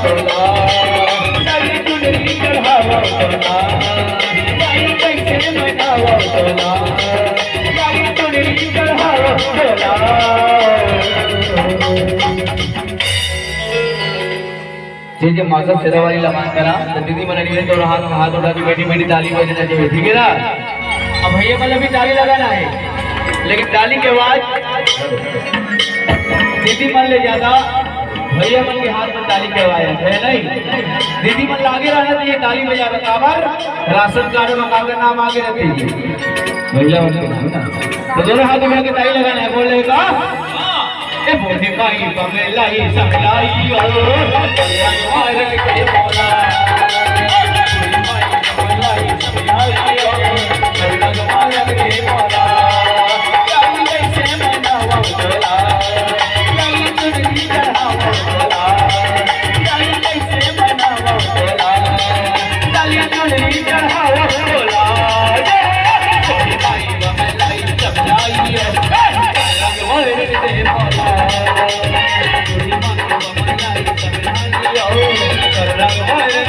तोला लाली चुनरी चढ़ावा तोला लाली कैसे मनावा तोला लाली चुनरी चढ़ावा तोला। जे माझा शेरावालीला मान करा तर दीदी मंडळीने तो हाथ उठा के बैठी बैठी ताली बजाना चाहिए, ठीक है ना। अब भैया मतलब भी ताली लगाना है, लेकिन ताली के बाद दीदी मन ले ज्यादा भैया मन के हाथ में ताली के आवाज है नहीं। दीदी मन आगे रहना चाहिए ताली में ज्यादा काबर राशन कार्ड में कागज नाम आगे रहते हैं भैया मन के नाम ना, तो दोनों हाथ उठा के ताली लगाना है। बोल का ए बोले भाई बमलाई समलाई ओ मार के बोला बमलाई समलाई ओ मार के बोला लाली कैसे मनावा तोला लाली चुनरी चढ़ावा तोला लाली कैसे मनावा तोला लाली चुनरी चढ़ावा तोला बोले भाई बमलाई समलाई ओ मार के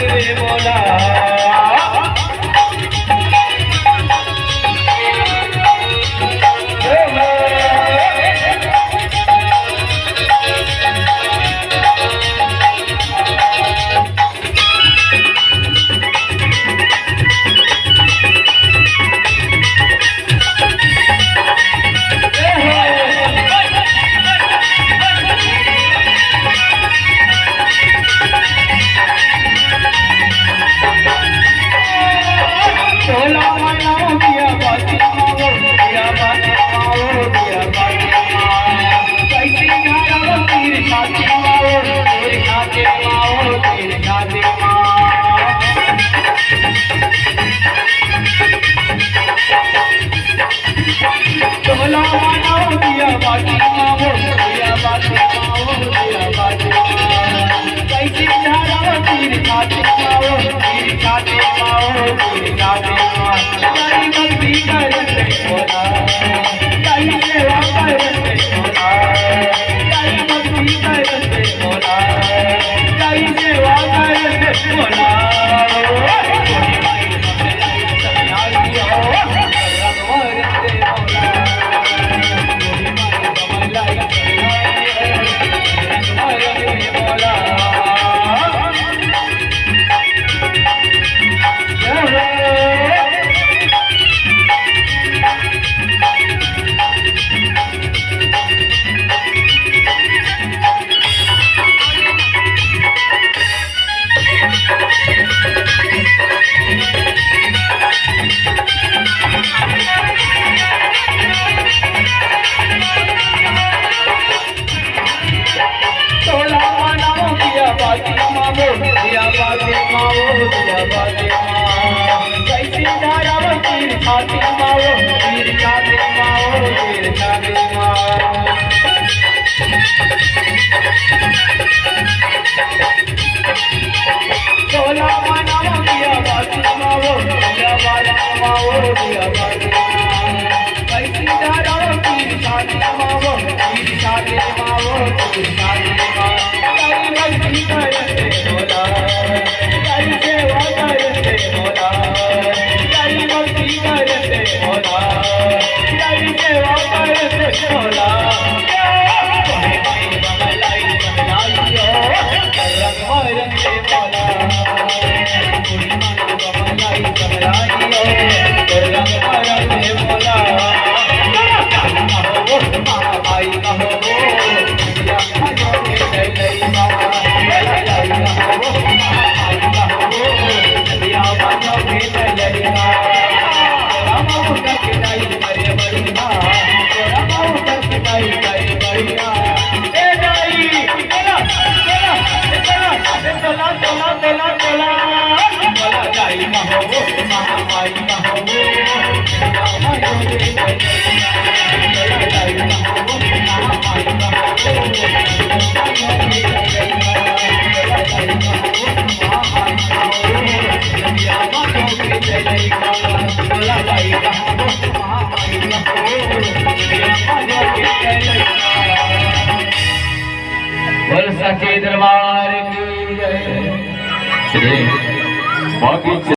बोला बोल सच्चे दरबार की जय। बाकी